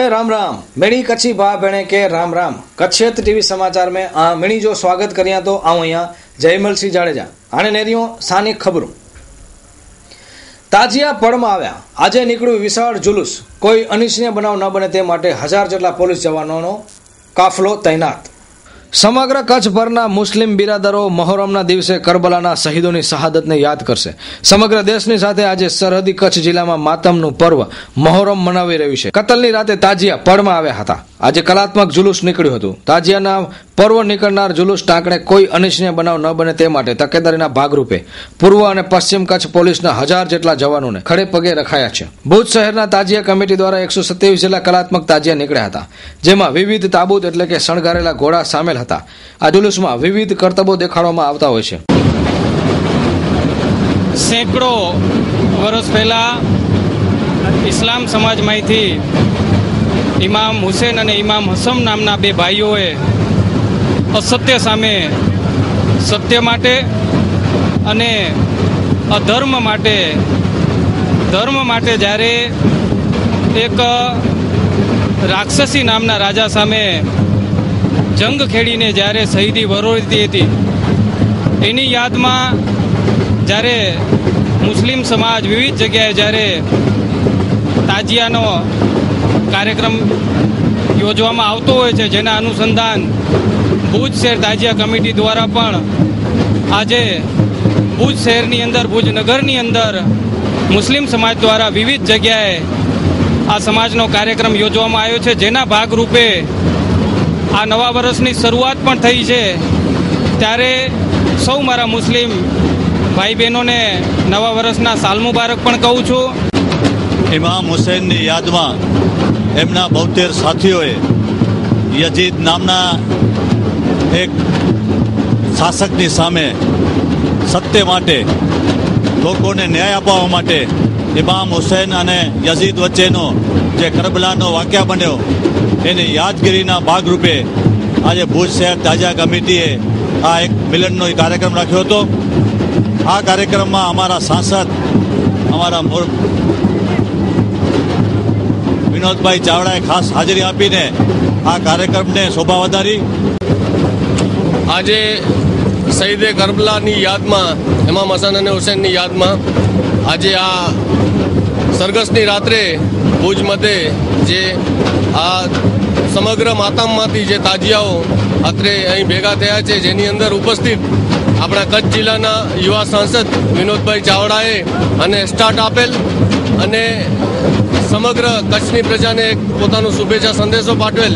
राम राम मेणी कच्छी भा भेणे के राम राम कच्छेत टीवी समाचार में मेणी जो स्वागत करिया तो आऊं अहियां जयमल सिंह जाडेजा आने नेरियो स्थानिक खबरों ताजिया पड़मां आव्या आजे निकळ्युं विशाळ जुलूस कोई अनिच्छनीय बनाव न बने ते माटे 1000 जेटला पोलीस जवानोनो काफलो तैनात। समग्र कच्छ भरना मुस्लिम बिरादरो मोहरमना दिवसे करबलाना शहीदोनी शहादतने याद करशे। समग्र देशनी साथे આજે સરહદી કચ્છ જિલ્લામાં માતમનું પર્વ મોહરમ મનાવી રહ્યું છે। કતલની રાતે તાજિયા પડમાં આવ્યા હતા। આજે કલાત્મક જુલુસ નીકળ્યું હતું। તાજિયાના પર્વ નીકળનાર જુલુસ ટાંકણે કોઈ અનિચ્છનીય બનાવ ન બને તે માટે તકેદારીના ભાગરૂપે પૂર્વ અને પશ્ચિમ કચ્છ પોલીસના 1000 જેટલા જવાનોને ખડે પગે રખાયા છે। ભુજ શહેરના તાજિયા કમિટી દ્વારા 127 જેટલા કલાત્મક તાજિયા નીકળ્યા હતા, જેમાં વિવિધ તાબૂત એટલે કે શણગારેલા ઘોડા સામેલ હતા। આ જુલુસમાં વિવિધ કરતબો દેખાડવામાં આવતા હોય છે। સેંકડો વર્ષ પહેલા ઇસ્લામ સમાજમાંથી ઇમામ હુસેન અને ઇમામ હસમ નામના બે ભાઈઓએ અસત્ય સામે સત્ય માટે અને અધર્મ માટે ધર્મ માટે જ્યારે એક રાક્ષસી નામના રાજા સામે જંગ ખેડીને જ્યારે શહીદી વરોળી હતી, એની યાદમાં જ્યારે મુસ્લિમ સમાજ વિવિધ જગ્યાએ જ્યારે તાજિયાનો કાર્યક્રમ યોજવામાં આવતો હોય છે, જેના અનુસંધાન ભુજ શહેર તાજિયા કમિટી દ્વારા પણ આજે ભુજ શહેરની અંદર, ભુજ નગરની અંદર મુસ્લિમ સમાજ દ્વારા વિવિધ જગ્યાએ આ સમાજનો કાર્યક્રમ યોજવામાં આવ્યો છે, જેના ભાગરૂપે આ નવા વર્ષની શરૂઆત પણ થઈ છે। ત્યારે સૌ મારા મુસ્લિમ ભાઈ બહેનોને નવા વર્ષના સાલ મુબારક પણ કહું છું। ઇમામ હુસૈનની યાદમાં એમના 72 સાથીઓએ યઝીદ નામના એક શાસકની સામે સત્ય માટે, લોકોને ન્યાય અપાવવા માટે ઇમામ હુસૈન અને યઝીદ વચ્ચેનો જે કરબલાનો વાક્ય બન્યો એની યાદગીરીના ભાગરૂપે આજે ભુજ શહેર તાજિયા કમિટીએ આ એક મિલનનો કાર્યક્રમ રાખ્યો હતો। આ કાર્યક્રમમાં અમારા સાંસદ અમારા વિનોદભાઈ ચાવડાએ ખાસ હાજરી આપીને આ કાર્યક્રમને શોભા વધારી। આજે શહીદે કરબલાની યાદમાં, ઇમામ હસન અને હુસૈનની યાદમાં આજે આ સરઘસની રાત્રે ભુજ મધ્યે જે આ સમગ્ર માતામમાંથી જે તાજિયાઓ અત્રે અહીં ભેગા થયા છે, જેની અંદર ઉપસ્થિત આપણા કચ્છ જિલ્લાના યુવા સાંસદ વિનોદભાઈ ચાવડાએ અને સ્ટાર્ટ આપેલ અને સમગ્ર કચ્છની પ્રજાને એક પોતાનો શુભેચ્છા સંદેશો પાઠવેલ।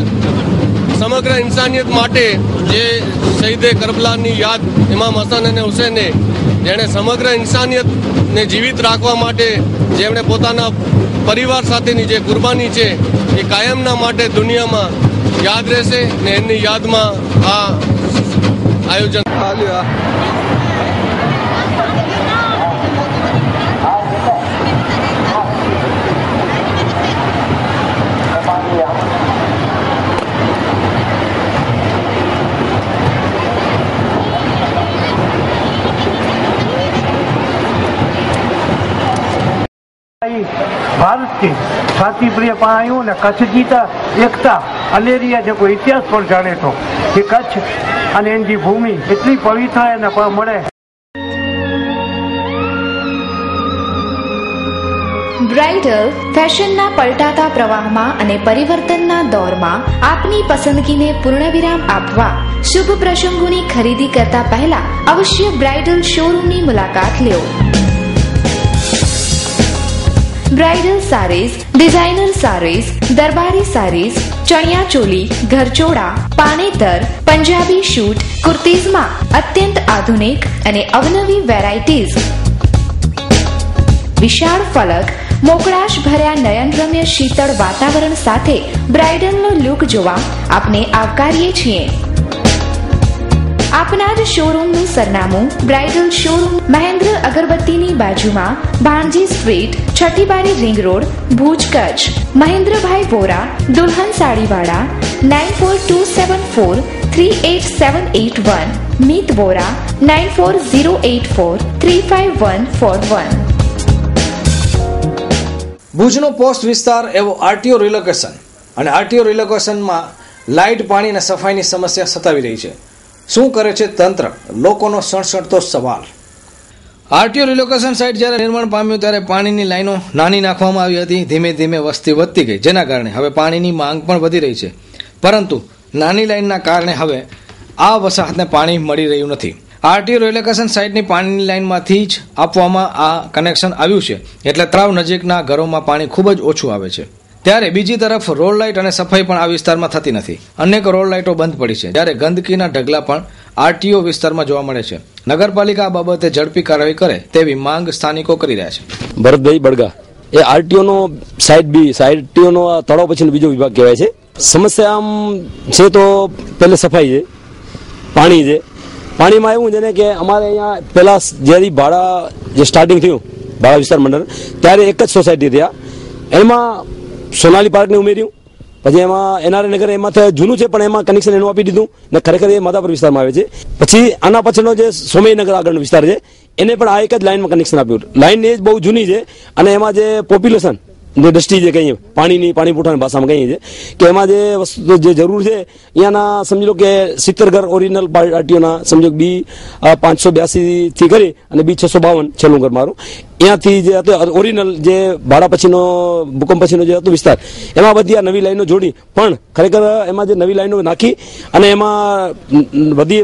સમગ્ર ઇન્સાનિયત માટે જે શહીદે કરબલાની યાદ ઇમામ હસન અને હુસૈને, જેણે સમગ્ર ઇન્સાનિયતને જીવિત રાખવા માટે જેમણે પોતાના પરિવાર સાથેની જે કુરબાની છે એ કાયમના માટે દુનિયામાં યાદ રહેશે ને એમની યાદમાં આ આયોજન भारत के शांति प्रिय पायूं ने कच्छ जी एकता अनेरिया जो इतिहास पर जाने तो कि कच्छ अने इनकी भूमि इतनी पवित्र है न मळे। બ્રાઇડલ ફેશનના પલટાતા પ્રવાહમાં અને પરિવર્તનના દોરમાં આપની પસંદગીને પૂર્ણવિરામ આપવા શુભ પ્રસંગોની ખરીદી કરતા પહેલા અવશ્ય બ્રાઇડલ શોરૂમની મુલાકાત લો। ब्राइडल साड़ीज, डिजाइनर साड़ीज, दरबारी साड़ीज, चणिया चोली, घरचोड़ा, पानेतर, पंजाबी शूट, कुर्तीज में अत्यंत आधुनिक अने अवनवी वेराइटीज, विशाल फलक, मोकळाश भर्या नयनरम्य शीतल वातावरण साथे ब्राइडल नो लुक जोवा आपने आवकारीए छीए। આપના જ શોરૂમનું સરનામું બ્રાઇડલ શોરૂમ મહેન્દ્ર અગરબત્તીની બાજુમાં, ભાણજી સ્ટ્રીટ, છઠ્ઠી બારી રિંગ રોડ, ભુજ કચ્છ। મહેન્દ્રભાઈ વોરા, દુલ્હન સાડીવાળા, 9424438781, મીત વોરા 9408435141। ભુજનો પોસ્ટ વિસ્તાર એવો આરટીઓ રિલોકેશન અને આરટીઓ રિલોકેશનમાં લાઇટ, પાણી અને સફાઈની સમસ્યા સતાવી રહી છે. શું કરે છે તંત્ર? લોકોનો સણસણતો સવાલ. આરટીઓ રિલોકેશન સાઇટ જ્યારે નિર્માણ પામ્યું ત્યારે પાણીની લાઈનો નાની નાખવામાં આવી હતી. ધીમે ધીમે વસ્તી વધતી ગઈ, જેના કારણે હવે પાણીની માંગ પણ વધી રહી છે. પરંતુ નાની લાઈનના કારણે હવે આ વસાહતને પાણી મળી રહ્યું નથી. આરટીઓ રિલોકેશન સાઇટની પાણીની લાઇનમાંથી જ આપવામાં આ કનેક્શન આવ્યું છે, એટલે તળાવ નજીકના ઘરોમાં પાણી ખૂબ જ ઓછું આવે છે. ત્યારે બીજી તરફ રોડ લાઇટ અને સફાઈ પણ આ વિસ્તારમાં થતી નથી. અનેક રોડ લાઇટો બંધ પડી છે, જ્યારે ગંદકીના ઢગલા પણ આરટીઓ વિસ્તારમાં જોવા મળે છે. નગરપાલિકા આ બાબતે ઝડપી કાર્યવાહી કરે તેવી માંગ સ્થાનિકો કરી રહ્યા છે. ભરતભાઈ બડગા, એ આરટીઓનો આરટીઓનો તળાવ પછીનો બીજો વિભાગ કહેવાય છે. સમસ્યા આમ છે તો પહેલે સફાઈ છે, પાણી છે. પાણીમાં એવું છે ને કે અમારે અહીંયા પહેલા જ્યારે ભાડા જે સ્ટાર્ટિંગ થયું ભાડા વિસ્તાર મંડળ, ત્યારે એક જ સોસાયટી રહ્યા. એમાં સોનાલી પાર્કને ઉમેર્યું, પછી એમાં એનઆરએ નગર એમાં જૂનું છે પણ એમાં કનેક્શન એનું આપી દીધું ને ખરેખર એ માધાપર વિસ્તારમાં આવે છે. પછી આના પછીનો જે સોમયનગર આગળનો વિસ્તાર છે એને પણ આ એક જ લાઇનમાં કનેક્શન આપ્યું. લાઇન એ જ બહુ જૂની છે અને એમાં જે પોપ્યુલેશન જે દ્રષ્ટિ જે કહીએ પાણી પુઠાની ભાષામાં કહીએ છીએ કે એમાં જે વસ્તુ જે જરૂર છે અહીંયાના સમજી લો કે 70 ઘર ઓરિજિનલ આરટીઓના સમજો બી 582 થી કરી અને બી 652 છેલ્લું ઘર મારું અહીંયાથી જે હતું ઓરિજિનલ જે ભાડા પછીનો ભૂકંપ પછીનો જે હતો વિસ્તાર, એમાં બધી આ નવી લાઈનો જોડી. પણ ખરેખર એમાં જે નવી લાઈનો નાખી અને એમાં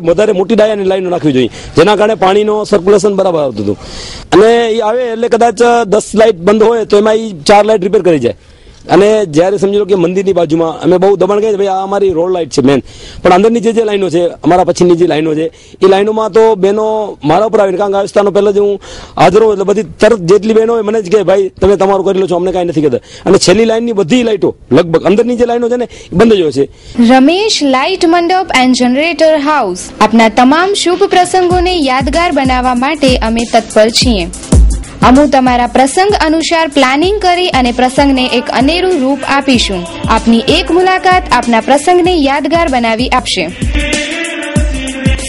વધારે મોટી ડાયાની લાઈનો નાખવી જોઈએ, જેના કારણે પાણીનો સર્ક્યુલેશન બરાબર આવતું હતું. અને એ આવે એટલે કદાચ 10 લાઇટ બંધ હોય તો એમાં એ 4 લાઇટ રિપેર કરી જાય. અને જ્યારે સમજી લો કે મંદિરની બાજુમાં અમે બહુ દબાણ કહીએ ભાઈ આ અમારી રોડ લાઇટ છે મેન, પણ અંદરની જે લાઈનો છે અમારા પછીની જે લાઈનો છે એ લાઈનોમાં તો બહેનો મારા ઉપર આવીને, કારણ કે આ વિસ્તારનો પહેલા જ હું હાજર હોઉં એટલે બધી તરત જેટલી બહેનો હોય મને જ કહે ભાઈ તમે તમારું કરી લો છો, અમને કાંઈ નથી કહેતા. અને છેલ્લી લાઈનની બધી લાઇટો લગભગ અંદરની જે લાઈનો છે ને એ બંધ જ હોય છે. રમેશ લાઇટ મંડપ એન્ડ જનરેટર હાઉસ આપના તમામ શુભ પ્રસંગોને યાદગાર બનાવવા માટે અમે તત્પર છીએ. અમે તમારા પ્રસંગ અનુસાર પ્લાનિંગ કરી અને પ્રસંગને એક અનેરું રૂપ આપીશું. આપની એક મુલાકાત આપના પ્રસંગને યાદગાર બનાવી આપશે.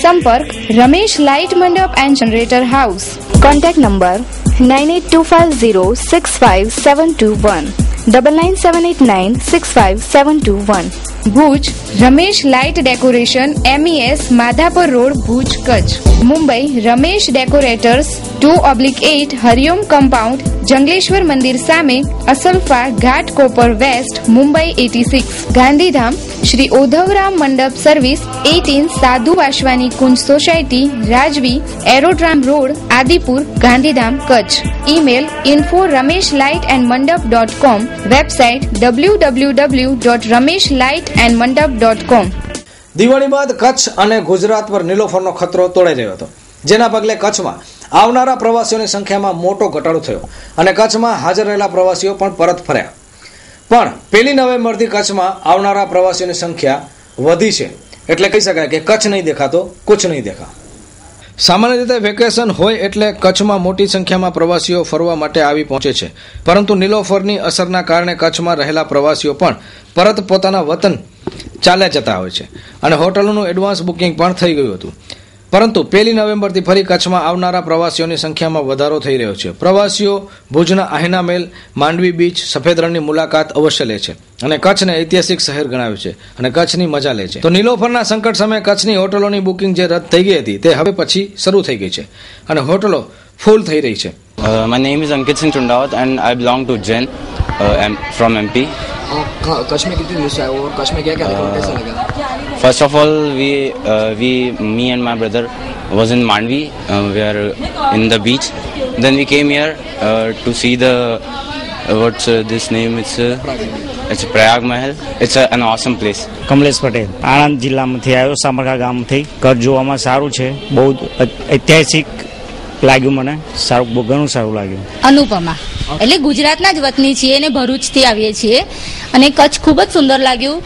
સંપર્ક રમેશ લાઇટ મંડપ and generator house. Contact number 9825065721 9978965721. Bhuj Ramesh light decoration, MES, Madhapar road, Bhuj, Kutch. Mumbai Ramesh decorators 2/8 Hariom compound, Jangleshwar મંદિર સામે, અસલફા ઘાટ, કોપર વેસ્ટ, મુંબઈ 86. ગાંધીધામ શ્રી ઓધવરામ મંડપ સર્વિસ 18 સાધુ વાસવાની કુંજ સોસાયટી, રાજવી, aerodrome road, Adipur, Gandhidham, Kutch. Email info@rameshlightandmandap.com. Website www.rameshlightandmandap.com. Diwali બાદ કચ્છ અને ગુજરાત પર નીલોફરનો ખતરો તોડાઈ રહ્યો હતો, જેના પગલે કચ્છમાં આવનારા પ્રવાસીઓની સંખ્યામાં મોટો ઘટાડો થયો અને કચ્છમાં હાજર રહેલા પ્રવાસીઓ પણ પરત ફર્યા. પણ 1 નવેમ્બરથી કચ્છમાં આવનારા પ્રવાસીઓની સંખ્યા વધી છે, એટલે કહી શકાય કે કચ્છ નહીં દેખાતો કુછ નહીં દેખા. સામાન્ય રીતે વેકેશન હોય એટલે કચ્છમાં મોટી સંખ્યામાં પ્રવાસીઓ ફરવા માટે આવી પહોંચે છે, પરંતુ નીલોફરની અસરના કારણે કચ્છમાં રહેલા પ્રવાસીઓ પણ પરત પોતાના વતન ચાલ્યા જતા હોય છે અને હોટલોનું એડવાન્સ બુકિંગ પણ થઈ ગયું હતું. પરંતુ 1 નવેમ્બરથી ફરી કચ્છમાં આવનારા પ્રવાસીઓની સંખ્યામાં વધારો થઈ રહ્યો છે. પ્રવાસીઓ ભુજના આહીના મહેલ, માંડવી બીચ, સફેદ રણની મુલાકાત અવશ્ય લે છે અને કચ્છને ઐતિહાસિક શહેર ગણાવે છે અને કચ્છની મજા લે છે. તો નીલોફરના સંકટ સમયે કચ્છની હોટલોની બુકિંગ જે રદ થઈ ગઈ હતી તે હવે પછી શરૂ થઈ ગઈ છે અને હોટલો ફૂલ થઈ રહી છે. My name is Ankit Singh Tundawat and I belong to Jain from MP. Kutch में कितने दिवस आए हो और कच्छ में क्या क्या देखा, कैसा लगा? First of all, me and my brother was in Mandvi. We are in the beach. Then we came here to see the what's this name? It's Prayag Mahal. It's an awesome place. Kamlesh Patel Anand જિલ્લામાંથી આવ્યો, સામરખા ગામથી. કચ્છ જોવામાં સારું છે, બહુ ઐતિહાસિક લાગ્યું, મને સારું, ઘણું સારું લાગ્યું. અનુપમા એટલે ગુજરાતના જ વતની છીએ અને ભરૂચથી આવીએ છીએ અને કચ્છ ખૂબ જ સુંદર લાગ્યું.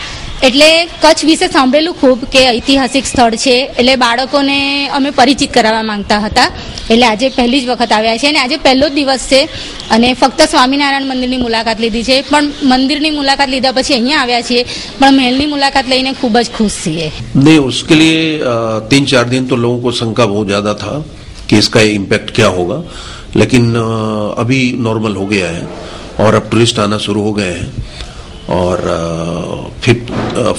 એટલે કચ્છ વિશે સાંભળેલું ખૂબ કે ઐતિહાસિક સ્થળ છે, એટલે બાળકોને અમે પરિચિત કરાવવા માંગતા હતા. એટલે આજે પહેલી જ વખત આવ્યા છે અને આજે પહેલો જ દિવસ છે અને ફક્ત સ્વામિનારાયણ મંદિરની મુલાકાત લીધી છે, પણ મંદિરની મુલાકાત લીધા પછી અહીંયા આવ્યા છીએ, પણ મહેલની મુલાકાત લઈને ખૂબ જ ખુશ છીએ. नहीं, उसके लिए 3-4 दिन तो लोगों को शंका बहुत ज्यादा था कि इसका इम्पैक्ट क्या होगा, लेकिन अभी नॉर्मल हो गया है और अब टूरिस्ट आना शुरू हो गए हैं और फिर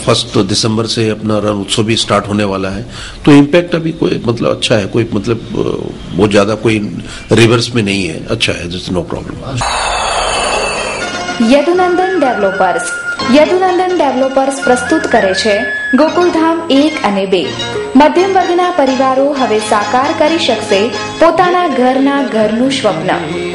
1 दिसंबर से अपना रण उत्सव भी स्टार्ट होने वाला है। तो इम्पैक्ट अभी कोई मतलब अच्छा है, कोई मतलब बहुत ज्यादा कोई रिवर्स में नहीं है, अच्छा है, this no problem. Yadunandan developers પ્રસ્તુત કરે છે ગોકુલધામ 1 અને 2. મધ્યમ વર્ગના પરિવારો હવે સાકાર કરી શકશે પોતાના ઘરનું સ્વપ્ન.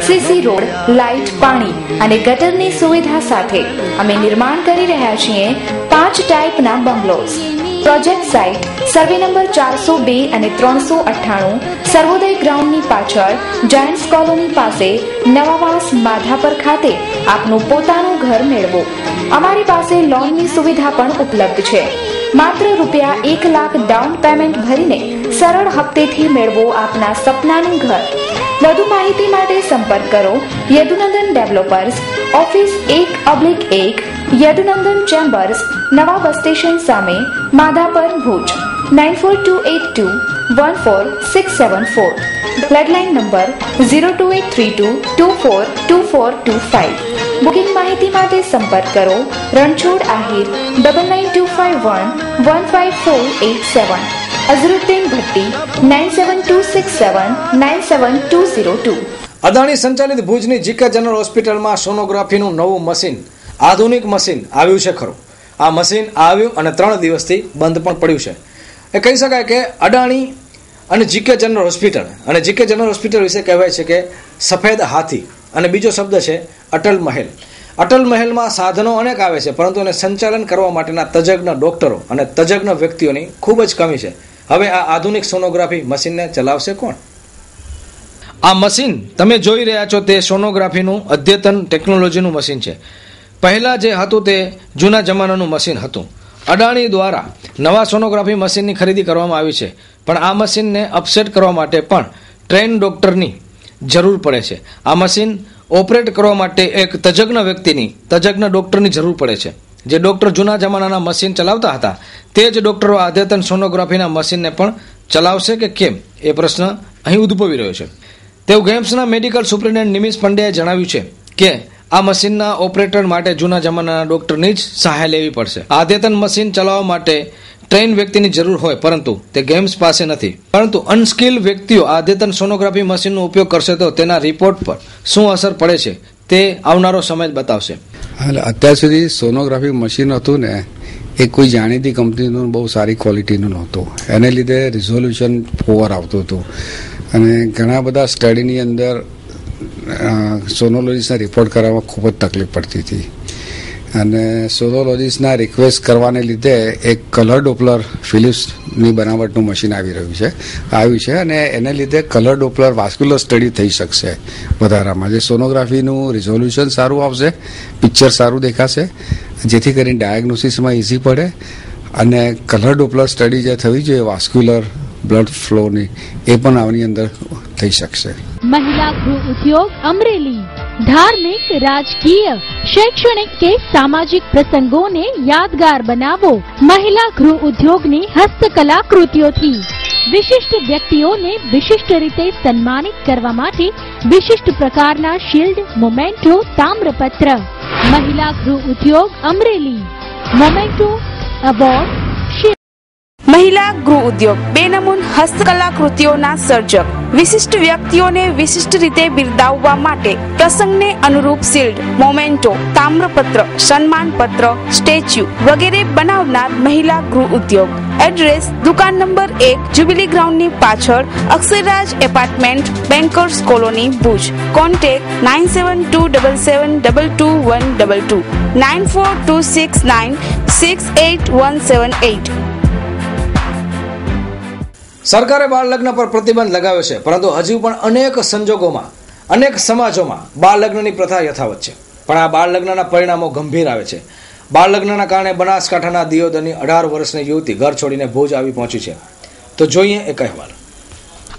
સીસી રોડ, લાઇટ, પાણી અને ગટરની સુવિધા સાથે અમે નિર્માણ કરી રહ્યા છીએ 5 ટાઈપના bungalows. Project site survey number 402 અને 398, સર્વોદય ગ્રાઉન્ડની પાછળ, જાયન્ટ્સ કોલોની પાસે, નવાવાસ, માધાપર ખાતે આપનું પોતાનું ઘર મેળવો. અમારી પાસે લોનની સુવિધા પણ ઉપલબ્ધ છે. માત્ર રૂપિયા 1 લાખ ડાઉન પેમેન્ટ ભરીને સરળ હપ્તેથી મેળવો આપના સપનાનું ઘર. વધુ માહિતી માટે સંપર્ક કરો Yadunandan developers, office 1/1, Yadunandan chambers, નવા બસ સ્ટેશન સામે, Madhapar, Bhuj. 9428214674. Landline number 02832242425. Booking માહિતી માટે સંપર્ક કરો રણછોડ આહિર 9925115487, અઝરુદ્દીન ભટ્ટી 9726797202. અદાણી સંચાલિત ભુજની જીકે જનરલ હોસ્પિટલમાં સોનોગ્રાફીનું નવું મશીન, આધુનિક મશીન આવ્યું છે ખરું. આ મશીન આવ્યું અને 3 દિવસથી બંધ પણ પડ્યું છે. એ કહી શકાય કે અદાણી અને જીકે જનરલ હોસ્પિટલ, અને જીકે જનરલ હોસ્પિટલ વિશે કહેવાય છે કે સફેદ હાથી, અને બીજો શબ્દ છે અટલ મહેલ. અટલ મહેલમાં સાધનો અનેક આવે છે, પરંતુ એને સંચાલન કરવા માટેના તજજ્ઞ ડોક્ટરો અને તજજ્ઞ વ્યક્તિઓની ખૂબ જ કમી છે. હવે આ આધુનિક સોનોગ્રાફી મશીનને ચલાવશે કોણ? આ મશીન તમે જોઈ રહ્યા છો તે સોનોગ્રાફીનું અદ્યતન ટેકનોલોજીનું મશીન છે. પહેલા જે હતું તે જૂના જમાનાનું મશીન હતું. અદાણી દ્વારા નવા સોનોગ્રાફી મશીનની ખરીદી કરવામાં આવી છે, પણ આ મશીનને અપસેટ કરવા માટે પણ ટ્રેન ડોક્ટરની જરૂર પડે છે. આ મશીન ઓપરેટ કરવા માટે એક તજજ્ઞ વ્યક્તિની, તજજ્ઞ ડોક્ટરની જરૂર પડે છે. જે ડોક્ટર જૂના જમાનાના મશીન ચલાવતા હતા તે જ ડોક્ટરો અદ્યતન સોનોગ્રાફીના મશીનને પણ ચલાવશે કે કેમ, એ પ્રશ્ન અહીં ઉદ્ભવી રહ્યો છે. તેવું ગેમ્સના મેડિકલ સુપ્રિન્ટેન્ડન્ટ નિમિષ પંડ્યાએ જણાવ્યું છે કે આ મશીનના ઓપરેટર માટે જૂના જમાનાના ડોક્ટરની જ સહાય લેવી પડશે. આ અદ્યતન મશીન ચલાવવા માટે ટ્રેન વ્યક્તિની જરૂર હોય, પરંતુ તે ગેમ્સ પાસે નથી. પરંતુ અનસ્કિલ વ્યક્તિઓ આ અદ્યતન સોનોગ્રાફી મશીનનો ઉપયોગ કરશે તો તેના રિપોર્ટ પર શું અસર પડે છે તે આવનારો સમય જ બતાવશે. અત્યાર સુધી સોનોગ્રાફી મશીન હતું ને એ કોઈ જાણીતી કંપનીનું બહુ સારી ક્વોલિટીનું નહોતું. એને લીધે રિઝોલ્યુશન પુઅર આવતું હતું અને ઘણા બધા સ્ટડીની અંદર સોનોલોજીસ્ટના રિપોર્ટ કરવામાં ખૂબ જ તકલીફ પડતી હતી. અને સોનોલોજીસ્ટના રિક્વેસ્ટ કરવાને લીધે એક કલર ડોપલર ફિલિપ્સની બનાવટનું મશીન આવ્યું છે અને એને લીધે કલર ડોપલર વાસ્ક્યુલર સ્ટડી થઈ શકશે વધારામાં. જે સોનોગ્રાફીનું રિઝોલ્યુશન સારું આવશે, પિક્ચર સારું દેખાશે, જેથી કરીને ડાયગ્નોસિસમાં ઇઝી પડે અને કલર ડોપલર સ્ટડી જે થવી જોઈએ વાસ્ક્યુલર બ્લડ ફ્લોની એ પણ આની અંદર થઈ શકશે. महिला गृह उद्योग अमरेली धार्मिक, राजकीय, शैक्षणिक के सामाजिक प्रसंगों ने यादगार बनावो. महिला गृह उद्योगनी हस्तकला कृतियोथी विशिष्ट व्यक्तिओने विशिष्ट रीते सन्मानित करवा माटे विशिष्ट प्रकारना शील्ड, मोमेंटो, ताम्रपत्र. महिला गृह उद्योग अमरेली मोमेंटो अवॉर्ड. મહિલા ગૃહ ઉદ્યોગ બેનમૂન હસ્તકલા કૃતિઓના સર્જક વિશિષ્ટ વ્યક્તિઓને વિશિષ્ટ રીતે બિરદાવવા માટે પ્રસંગને અનુરૂપ શિલ્ડ, મોમેન્ટો, તામ્રપત્ર, સન્માનપત્ર, સ્ટેચ્યુ વગેરે બનાવનાર મહિલા ગૃહ ઉદ્યોગ. એડ્રેસ દુકાન નંબર 1, જ્યુબિલી ગ્રાઉન્ડની પાછળ, Aksharraj apartment, bankers colony, Bhuj. Contact 9727722122 9426968178. સરકારે બાળ લગ્ન પર પ્રતિબંધ લગાવ્યો છે, પરંતુ હજુ પણ અનેક સંજોગોમાં, અનેક સમાજોમાં બાળ લગ્નની પ્રથા યથાવત છે. પણ આ બાળ લગ્નના પરિણામો ગંભીર આવે છે. બાળ લગ્નના કારણે બનાસકાંઠાના દિયોદરની 18 વર્ષની યુવતી ઘર છોડીને ભુજ આવી પહોંચી છે. તો જોઈએ એક અહેવાલ.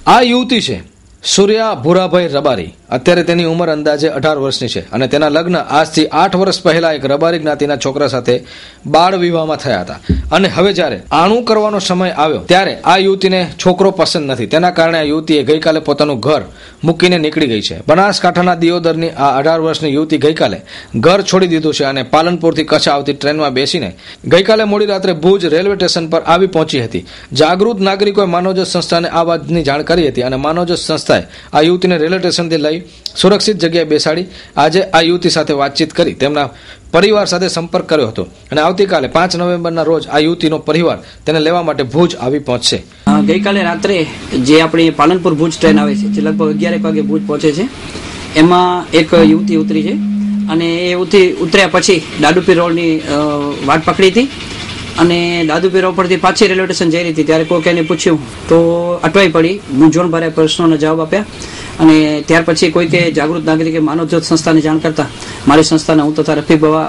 આ યુવતી છે સૂર્યા ભૂરાભાઈ રબારી અત્યારે તેની ઉંમર અંદાજે 18 વર્ષની છે અને તેના લગ્ન આજથી 8 વર્ષ પહેલા એક રબારી જ્ઞાતિના છોકરા સાથે બાળ વિવાહમાં થયા હતા અને હવે જ્યારે આણું કરવાનો સમય આવ્યો ત્યારે આ યુવતીને છોકરો પસંદ નથી. તેના કારણે આ યુવતીએ ગઈકાલે પોતાનું ઘર મૂકીને નીકળી ગઈ છે. બનાસકાંઠાના દિયોદરની આ 18 વર્ષની યુવતી ગઈકાલે ઘર છોડી દીધું છે અને પાલનપુરથી કચ્છ આવતી ટ્રેનમાં બેસીને ગઈકાલે મોડી રાત્રે ભુજ રેલવે સ્ટેશન પર આવી પહોંચી હતી. જાગૃત નાગરિકોએ માનવજ્યોત સંસ્થાને આ વાતની જાણ કરી હતી અને માનવજ્યોત સંસ્થાએ આ યુવતીને રેલવે સ્ટેશનથી લઈ સુરક્ષિત જગ્યાએ બેસાડી આજે આ યુવતી સાથે વાતચીત કરી તેમના પરિવાર સાથે સંપર્ક કર્યો હતો અને આવતીકાલે 5 નવેમ્બરના રોજ આ યુવતીનો પરિવાર તેને લેવા માટે ભુજ આવી પહોંચશે. ગઈકાલે રાત્રે જે આપણી પાલનપુર ભુજ ટ્રેન આવે છે જે લગભગ 11 વાગે ભુજ પહોંચે છે એમાં એક યુવતી ઉતરી છે અને એ યુવતી ઉતર્યા પછી દાદુપીર રોડની વાટ પકડી હતી અને દાદુપીર રોડ પરથી પાછી રેલવે સ્ટેશન જઈ રહી હતી ત્યારે કોઈ એને પૂછ્યું તો અટવાઈ પડી, મૂંઝવણભર્યા પ્રશ્નોના જવાબ આપ્યા અને ત્યાર પછી કોઈ કે જાગૃત નાગરિકે માનવજ્યોત સંસ્થાને જાણ કરતા મારી સંસ્થાના હું તથા રફીક બાવા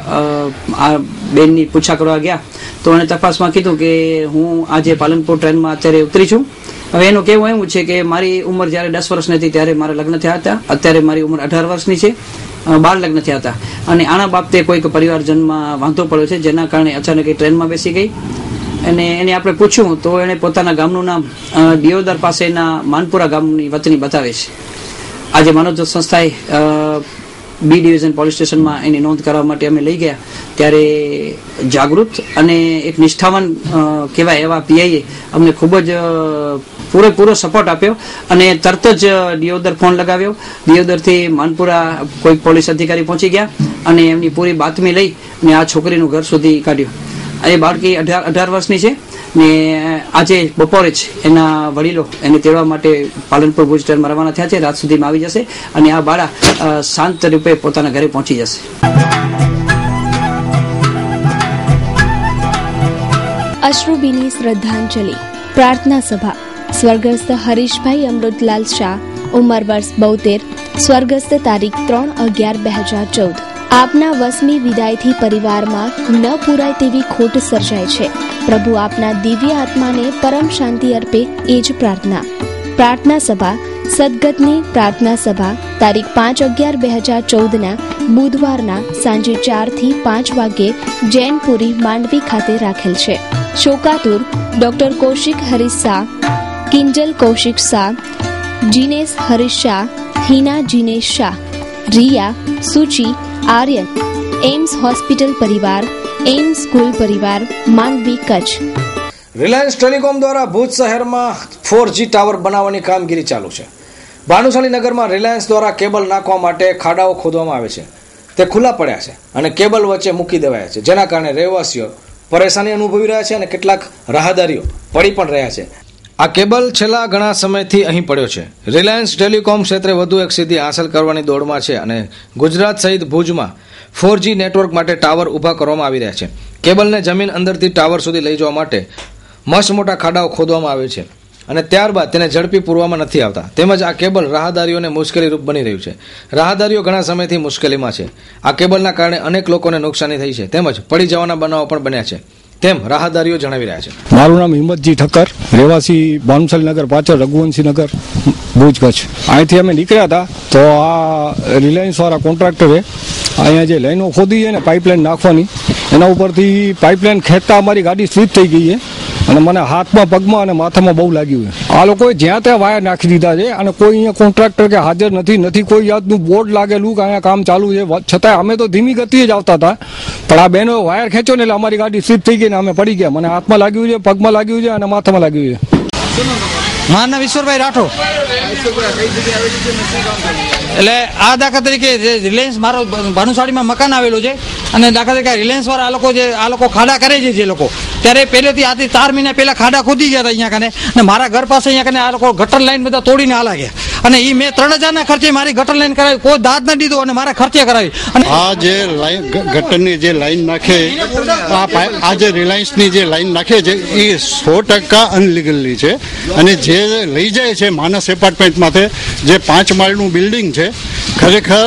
આ બેનની પૂછા કરવા ગયા તો એને તપાસમાં કીધું કે હું આજે પાલનપુર ટ્રેનમાં અત્યારે ઉતરી છું. હવે એનું કહેવું એવું છે કે મારી ઉંમર જ્યારે 10 વર્ષની હતી ત્યારે મારા લગ્ન થયા હતા, અત્યારે મારી ઉંમર 18 વર્ષની છે, બાળ લગ્ન થયા હતા અને આના બાબતે કોઈક પરિવારજનમાં વાંધો પડ્યો છે જેના કારણે અચાનક એ ટ્રેનમાં બેસી ગઈ અને એને આપણે પૂછ્યું તો એને પોતાના ગામનું નામ દિયોદર પાસેના માનપુરા ગામની વતની બતાવે છે. આજે માનવજ્યોત સંસ્થાએ બી ડિવિઝન પોલીસ સ્ટેશનમાં એની નોંધ કરવા માટે અમે લઈ ગયા ત્યારે જાગૃત અને એક નિષ્ઠાવાન કહેવાય એવા પીઆઈએ અમને ખૂબ જ પૂરેપૂરો સપોર્ટ આપ્યો અને તરત જ દિયોદર ફોન લગાવ્યો. દિયોદરથી માનપુરા કોઈ પોલીસ અધિકારી પહોંચી ગયા અને એમની પૂરી બાતમી લઈ અને આ છોકરીનું ઘર સુધી કાઢ્યું. એ બાળકી 18 વર્ષની છે ને આજે બપોરે જ એના વડીલો એને તેડવા માટે પાલનપુર ભુજ ટ્રેનમાં રવાના થયા છે. રાત સુધીમાં આવી જશે અને આ બાળા શાંત રૂપે પોતાના ઘરે પહોંચી જશે. અશ્રુભીની શ્રદ્ધાંજલિ પ્રાર્થના સભા સ્વર્ગસ્થ હરીશભાઈ અમૃતલાલ શાહ ઉંમર વર્ષ 72 સ્વર્ગસ્થ તારીખ 3/11/2014. આપના વસમી વિદાયથી પરિવારમાં ન પૂરાય તેવી ખોટ સર્જાય છે. પ્રભુ આપના દિવ્ય આત્માને પરમ શાંતિ અર્પે એ જ પ્રાર્થના. પ્રાર્થના સભા સદગતની પ્રાર્થના સભા તારીખ 5/11/2014 બુધવારના સાંજે 4 થી 5 વાગ્યે જૈનપુરી માંડવી ખાતે રાખેલ છે. શોકાતુર ડોક્ટર કૌશિક હરીશ શાહ, કિંજલ કૌશિક શાહ, જીનેશ હરીશ શાહ, હિના જીનેશ શાહ, રિયા, સુચિ, આર્યન, એમ્સ હોસ્પિટલ પરિવાર, એમ્સ સ્કૂલ પરિવાર, માંડવી, કચ્છ. રિલાયન્સ ટેલિકોમ દ્વારા ભુજ શહેરમાં 4G ટાવર બનાવવાની કામગીરી ચાલુ છે. ભાનુશાલી નગરમાં રિલાયન્સ દ્વારા કેબલ નાખવા માટે ખાડાઓ ખોદવામાં આવે છે તે ખુલ્લા પડ્યા છે અને કેબલ વચ્ચે મૂકી દેવાયા છે જેના કારણે રહેવાસીઓ પરેશાની અનુભવી રહ્યા છે અને કેટલાક રાહદારીઓ પડી પણ રહ્યા છે. આ કેબલ છેલ્લા ઘણા સમયથી અહીં પડ્યો છે. રિલાયન્સ ટેલિકોમ ક્ષેત્રે વધુ એક સિદ્ધિ હાંસલ કરવાની દોડમાં છે અને ગુજરાત સહિત ભુજમાં 4G નેટવર્ક માટે ટાવર ઊભા કરવામાં આવી રહ્યા છે. કેબલને જમીન અંદરથી ટાવર સુધી લઈ જવા માટે મસ્ત મોટા ખાડાઓ ખોદવામાં આવે છે અને ત્યારબાદ તેને ઝડપી પૂરવામાં નથી આવતા. તેમજ આ કેબલ રાહદારીઓને મુશ્કેલીરૂપ બની રહ્યું છે. રાહદારીઓ ઘણા સમયથી મુશ્કેલીમાં છે. આ કેબલના કારણે અનેક લોકોને નુકસાની થઈ છે તેમજ પડી જવાના બનાવો પણ બન્યા છે તેમ રાહદારીઓ જણાવી રહ્યા છે. મારું નામ હિંમતજી ઠક્કર, રહેવાસી ભાનુશાલી નગર પાછળ રઘુવંશી નગર, ભુજ, કચ્છ. અહીંથી અમે નીકળ્યા હતા તો આ રિલાયન્સ વાળા કોન્ટ્રાક્ટરે અહીંયા જે લાઈનો ખોદી છે ને પાઇપલાઇન નાખવાની એના ઉપરથી પાઇપલાઇન ખેંચતા અમારી ગાડી સ્લીપ થઈ ગઈ છે અને મને હાથમાં, પગમાં અને માથામાં બહુ લાગ્યું છે. આ લોકોએ જ્યાં ત્યાં વાયર નાખી દીધા છે અને કોઈ અહીંયા કોન્ટ્રાક્ટર કે હાજર નથી કોઈ જાતનું બોર્ડ લાગેલું કે અહીંયા કામ ચાલુ છે. છતાં અમે તો ધીમી ગતિએ જ આવતા હતા પણ આ બેનો વાયર ખેંચ્યો ને એટલે અમારી ગાડી સ્લીપ થઈ ગઈ ને અમે પડી ગયા. મને હાથમાં લાગ્યું છે, પગમાં લાગ્યું છે અને માથામાં લાગ્યું છે. મારું નામ ઈશ્વરભાઈ રાઠોડ. એટલે આ દાખલા તરીકે રિલાયન્સ મારો ભાનુશાળીમાં મકાન આવેલું છે અને દાખલા તરીકે રિલાયન્સ વાળા આ લોકો ખાડા કરે છે જે લોકો ત્યારે પહેલેથી આથી 4 મહિના પહેલા ખાડા ખોદી ગયા હતા અહીંયા કને અને મારા ઘર પાસે અહીંયા કને આ લોકો ગટર લાઈન બધા તોડીને હાલા ગયા અને એ મેં 3000 ના ખર્ચે મારી ગટર લાઈન કરાવી, કોઈ દાદ ન દીધો અને મારા ખર્ચે કરાવી. અને આ જે લાઈન ગટરની જે લાઈન નાખે આ જે રિલાયન્સની જે લાઈન નાખે છે એ 100% અનલીગલી છે અને જે લઈ જાય છે માનસ એપાર્ટમેન્ટમાંથી જે 5 માળનું બિલ્ડિંગ છે ખરેખર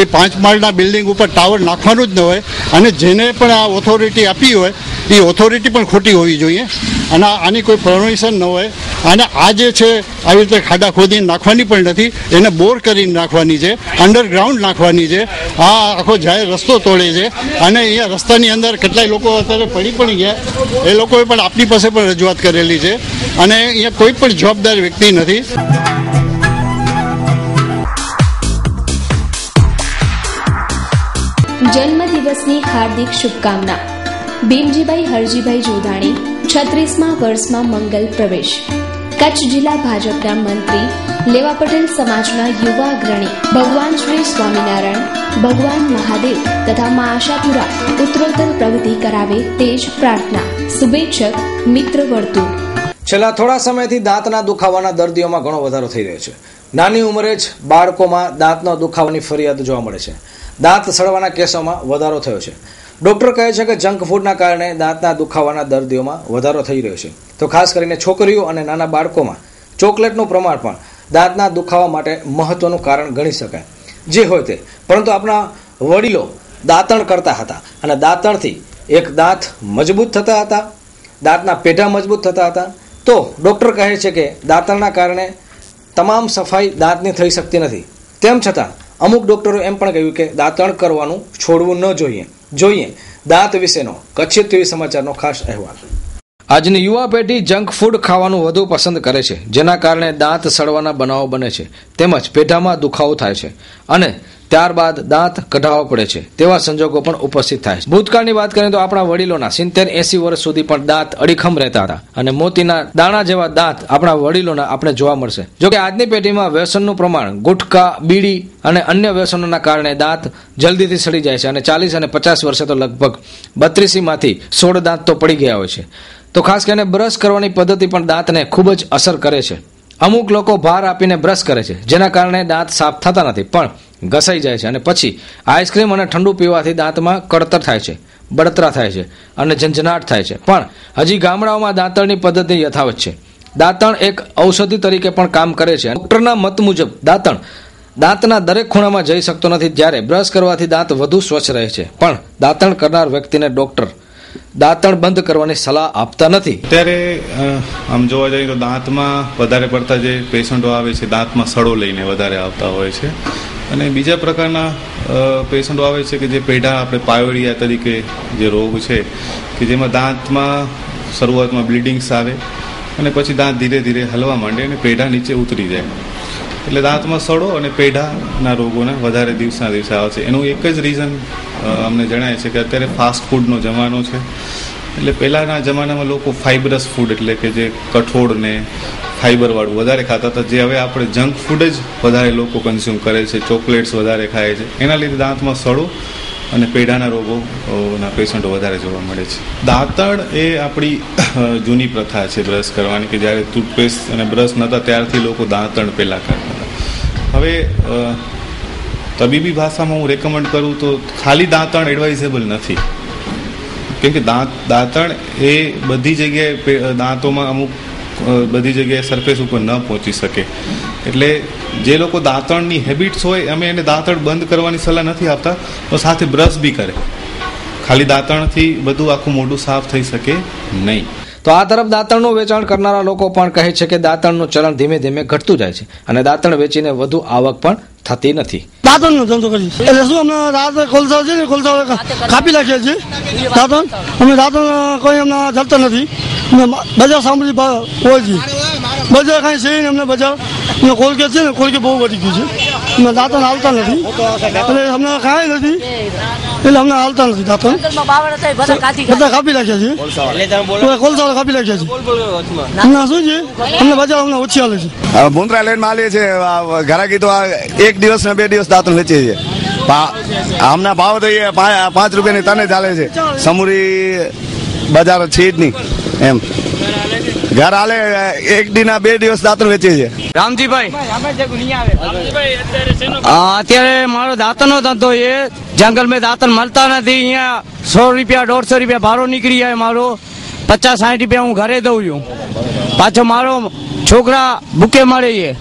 એ 5 માળના બિલ્ડિંગ ઉપર ટાવર નાખવાનું જ ન હોય અને જેને પણ આ ઓથોરિટી આપી હોય એ ઓથોરિટી પણ ખોટી હોવી જોઈએ અને આની કોઈ પરમિશન ન હોય અને આ જે છે આવી રીતે ખાડા ખોદીને નાખવાની પણ નથી, એને બોર કરીને નાખવાની છે, અંડરગ્રાઉન્ડ નાખવાની છે. આ આખો જાહેર રસ્તો તોડે છે અને અહીંયા રસ્તાની અંદર કેટલાય લોકો અત્યારે પડી ગયા. એ લોકોએ પણ આપણી પાસે પણ રજૂઆત કરેલી છે અને અહીંયા કોઈ પણ જવાબદાર વ્યક્તિ નથી. જન્મદિવસની હાર્દિક શુભકામના. ભીમજીભાઈ હરજીભાઈ જોધાણી 36મા વર્ષમાં મંગલ પ્રવેશ. કચ્છ જિલ્લા ભાજપના મંત્રી, લેવા પટેલ સમાજના યુવા અગ્રણી ભગવાન શ્રી સ્વામિનારાયણ, ભગવાન મહાદેવ તથા મા આશાપુરા ઉત્તરોત્તર પ્રગતિ કરાવે તે જ પ્રાર્થના. શુભેચ્છક મિત્ર વર્તુળ. છેલ્લા થોડા સમયથી દાંતના દુખાવાના દર્દીઓમાં ઘણો વધારો થઈ રહ્યો છે. નાની ઉંમરે જ બાળકોમાં દાંતનો દુખાવાની ફરિયાદ જોવા મળે છે. દાંત સડવાના કેસોમાં વધારો થયો છે. ડોક્ટર કહે છે કે જંક ફૂડના કારણે દાંતના દુખાવાના દર્દીઓમાં વધારો થઈ રહ્યો છે. તો ખાસ કરીને છોકરીઓ અને નાના બાળકોમાં ચોકલેટનું પ્રમાણ પણ દાંતના દુખાવા માટે મહત્વનું કારણ ગણી શકાય. જે હોય તે, પરંતુ આપણા વડીલો દાંતણ કરતા હતા અને દાંતણથી એક દાંત મજબૂત થતા હતા, દાંતના પેઢા મજબૂત થતા હતા. તો ડોક્ટર કહે છે કે દાંતણના કારણે તમામ સફાઈ દાંતની થઈ શકતી નથી. તેમ છતાં અમુક ડોક્ટરો એમ પણ કહ્યું કે દાંતણ કરવાનું છોડવું ન જોઈએ. દાંત વિશેનો કચ્છી ટીવી સમાચારનો ખાસ અહેવાલ. આજની યુવા પેઢી જંક ફૂડ ખાવાનું વધુ પસંદ કરે છે, જેના કારણે દાંત સડવાના બનાવો બને છે, તેમજ પેઢામાં દુખાવો થાય છે અને ત્યારબાદ દાંત કઢાવવા પડે છે તેવા સંજોગો પણ ઉપસ્થિત થાય છે. ભૂતકાળની વાત કરીએ તો આપણા વડીલોના 70-80 વર્ષ સુધી પણ દાંત અડીખમ રહેતા હતા અને મોતીના દાણા જેવા દાંત આપણા વડીલોના આપણે જોવા મળશે. જોકે આજની પેઢીમાં વ્યસનનું પ્રમાણ, ગુટખા, બીડી અને અન્ય વ્યસનોના કારણે દાંત જલ્દીથી સડી જાય છે અને 40 અને 50 વર્ષે તો લગભગ 32માંથી 16 દાંત તો પડી ગયા હોય છે. તો ખાસ કરીને બ્રશ કરવાની પદ્ધતિ પણ દાંતને ખૂબ જ અસર કરે છે. અમુક લોકો ભાર આપીને બ્રશ કરે છે, જેના કારણે દાંત સાફ થતા નથી પણ ઘસાઈ જાય છે અને પછી આઈસ્ક્રીમ અને ઠંડુ પીવાથી દાંતમાં કળતર થાય છે, બળતરા થાય છે અને ઝંઝનાટ થાય છે. પણ હજી ગામડાઓમાં દાંતણની પદ્ધતિ યથાવત છે. દાંતણ એક ઔષધિ તરીકે પણ કામ કરે છે. ડોક્ટરના મત મુજબ દાંતના દરેક ખૂણામાં જઈ શકતો નથી, જ્યારે બ્રશ કરવાથી દાંત વધુ સ્વચ્છ રહે છે. પણ દાંતણ કરનાર વ્યક્તિને ડોક્ટર દાંતણ બંધ કરવાની સલાહ આપતા નથી. અત્યારે આમ જોવા જઈએ તો દાંતમાં વધારે પડતા જે પેશન્ટો આવે છે, દાંતમાં સડો લઈને વધારે આવતા હોય છે અને બીજા પ્રકારના પેશન્ટો આવે છે કે જે પેઢા આપણે પાયોરિયા તરીકે જે રોગ છે કે જેમાં દાંતમાં શરૂઆતમાં બ્લીડિંગ્સ આવે અને પછી દાંત ધીરે ધીરે હલવા માંડે અને પેઢા નીચે ઉતરી જાય. એટલે દાંતમાં સડો અને પેઢાના રોગોને વધારે દિવસના દિવસે આવે છે. એનું એક જ રીઝન અમને જણાય છે કે અત્યારે ફાસ્ટ ફૂડનો જમાનો છે. એટલે પહેલાંના જમાનામાં લોકો ફાઇબરસ ફૂડ એટલે કે જે કઠોળ ને ફાઇબરવાળું વધારે ખાતા હતા, જે હવે આપણે જંક ફૂડ જ વધારે લોકો કન્ઝ્યુમ કરે છે, ચોકલેટ્સ વધારે ખાય છે. એના લીધે દાંતમાં સડો અને પેઢાના રોગોના પેશન્ટો વધારે જોવા મળે છે. દાંતણ એ આપણી જૂની પ્રથા છે બ્રશ કરવાની, કે જ્યારે ટૂથપેસ્ટ અને બ્રશ નહોતા ત્યારથી લોકો દાંતણ પહેલાં કરતા હતા. હવે તબીબી ભાષામાં હું રેકમેન્ડ કરું તો ખાલી દાંતણ એડવાઇઝેબલ નથી, કેમ કે દાંતણ એ બધી જગ્યાએ દાંતોમાં અમુક બધી જગ્યાએ સરફેસ ઉપર ન પહોંચી શકે. એટલે જે લોકો દાંતણની હેબિટ્સ હોય અમે એને દાંતણ બંધ કરવાની સલાહ નથી આપતા, તો સાથે બ્રશ બી કરે. ખાલી દાંતણથી બધું આખું મોઢું સાફ થઈ શકે નહીં. તો આ તરફ દાંતણનું વેચાણ કરનારા લોકો પણ કહે છે કે દાંતણનું ચલણ ધીમે ધીમે ઘટતું જાય છે અને દાંતણ વેચીને વધુ આવક પણ થતી નથી. દાંતણનો ધંધો કરી એટલે શું અમે રાત કોલસા છે ને કોલસા કાપી નાખીએ છીએ દાંતણ. અમે દાંતણ કોઈ અમને જલતા નથી. બજાર સાંભળી હોય છે, બજાર કાંઈ છે ને અમને બજાર કોલગેટ છે ને કોલગેટ બહુ વધી ગયું છે. અમે દાંતણ હાલતા નથી એટલે અમને કાંઈ નથી, એટલે અમને હાલતા નથી દાંતણ. બધા કાપી નાખ્યા છે, કોલસા કાપી નાખ્યા છે. અમને શું છે અમને બજાર અમને ઓછી હાલે છે. મુંદ્રા લાઈન માં આલીએ છે ઘરાકી તો એક દિવસ ને 2 દિવસ દાંતણ વેચીએ છીએ. આમના ભાવ તો એ 5 રૂપિયાની તને ચાલે છે. સમુરી બજાર છે જ નહીં એમ. ઘર હાલે 1 દી 2 દિવસ દાંતણ વેચીએ છીએ. રામજીભાઈ અત્યારે મારો દાંતણનો ધંધો એ જંગલ માં દાંતણ મળતા નથી. અહીંયા 100 રૂપિયા 150 રૂપિયા ભાડો નીકળી જાય મારો. 50-60 રૂપિયા હું ઘરે દઉં છું. પાછો મારો છોકરા ભૂકે મળે છે.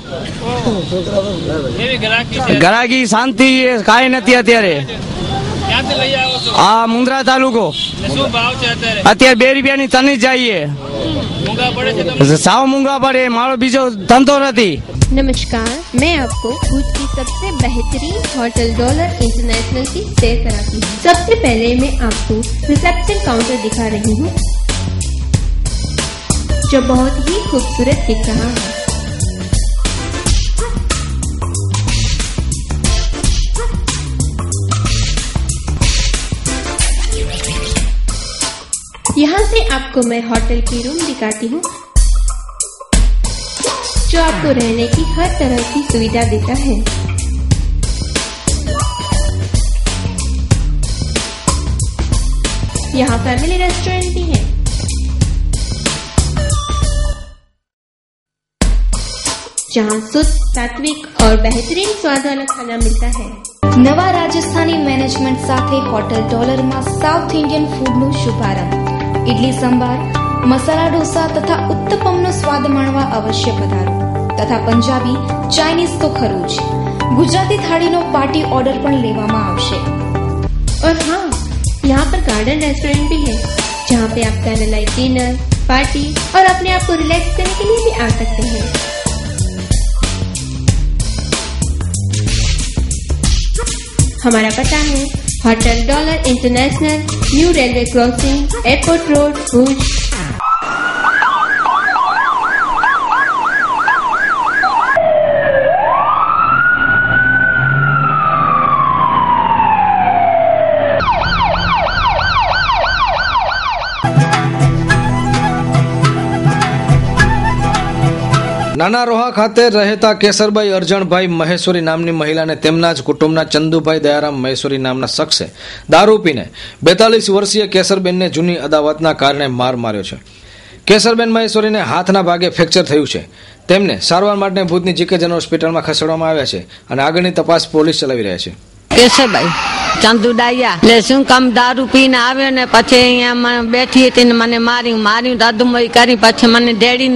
ગરાગી શાંતિ કાંઈ નથી અત્યારે. આ મુંદ્રા તાલુકો. અત્યારે 2 રૂપિયાની તની જઈએ. साव मूंगा पड़े मारो बीजो धंधो नहीं। नमस्कार, मैं आपको भूज की सबसे बेहतरीन होटल डॉलर इंटरनेशनल की सैर कराती हूँ। सबसे पहले मैं आपको रिसेप्शन काउंटर दिखा रही हूँ जो बहुत ही खूबसूरत दिख रहा है। यहाँ से आपको मैं होटल की रूम दिखाती हूँ जो आपको रहने की हर तरह की सुविधा देता है। यहाँ फैमिली रेस्टोरेंट भी है। जहाँ शुद्ध, सात्विक और बेहतरीन स्वाद वाला खाना मिलता है। નવા રાજસ્થાની મેનેજમેન્ટ સાથે હોટલ ડોલરમાં સાઉથ ઇન્ડિયન ફૂડનો શુભારંભ। ઇડલી સંભાર, મસાલા ઢોસા તથા ઉત્તપમનો સ્વાદ માણવા અવશ્ય પધારો તથા પંજાબી, ચાઇનીઝ તો ખરું જ, ગુજરાતી થાળીનો પાર્ટી ઓર્ડર પણ લેવામાં આવશે। और हाँ, यहाँ पर गार्डन रेस्टोरेंट भी है जहाँ पे आप कैंडल लाइट डिनर, पार्टी और अपने आप को रिलैक्स करने के लिए भी आ सकते हैं। हमारा पता है hotel dollar international, new railway crossing, airport road, Bhuj. નાના રોહા ખાતે રહેતા કેસરભાઈ અરજણભાઈ મહેશ્વરી નામની મહિલાને તેમના જ કુટુંબના ચંદુભાઈ દયારામ મહેશ્વરી નામના શખ્સે દારૂ પીને 42 વર્ષીય કેસરબેનને જૂની અદાવતના કારણે માર માર્યો છે। કેસરબેન મહેશ્વરીને હાથના ભાગે ફ્રેક્ચર થયું છે। તેમને સારવાર માટે ભુજની જીકે જનરલ હોસ્પિટલમાં ખસેડવામાં આવ્યા છે અને આગળની તપાસ પોલીસ ચલાવી રહ્યા છે। કેશરભાઈ ચંદુડાયા એટલે શું કામ દારૂ પીને આવ્યો ને પછી અહીંયા બેઠી હતી ને મને માર્યું દાદુમોઈ કરી પછી મને ડેડી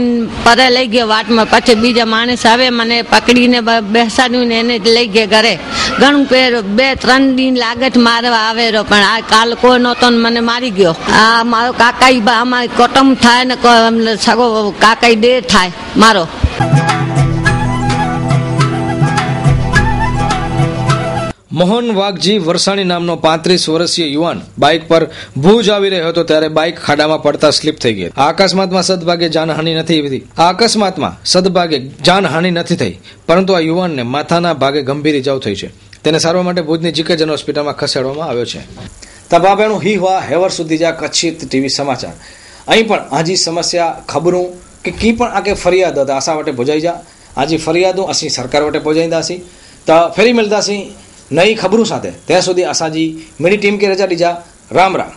પરે લઈ ગયો વાટમાં। પછી બીજા માણસ આવે મને પકડીને બેસાડ્યું ને એને લઈ ગયા ઘરે। ઘણું પહેરો 2-3 દિન લાગે મારવા આવેલો પણ આ કાલ કોઈ નહોતો ને મને મારી ગયો। આ મારો કાકાઈ અમારી કુટુંબ થાય ને સગો કાકાઈ દેર થાય મારો। મોહન વાઘજી વરસાણી નામનો 35 વર્ષીય યુવાન બાઇક પર ભુજ આવી રહ્યો હતો ત્યારે બાઇક ખાડામાં પડતા સ્લીપ થઈ ગઈ। આ અકસ્માતમાં સદભાગે જાનહાનિ નથી થઈ પરંતુ આ યુવાનને માથાના ભાગે ગંભીર ઇજાઓ થઈ છે। તેને સારવાર માટે ભુજની જીકે જનરલ હોસ્પિટલમાં ખસેડવામાં આવ્યો છે। તબાબેનું હી હુઆ હેવર સુધી જા કચ્છી ટીવી સમાચાર। અહીં પણ આજી સમસ્યા ખબરું કે કી પણ આકે ફરિયાદ હતા આશા વटे પહોંચાઈ જા। આજી ફરિયાદો અસી સરકાર વटे પહોંચાईंदासीं त फेरी मिलतासीं नई खबरों साथ। ત્યાં સુધી असांजी मिनी टीम के रजा ॾिजा। राम राम।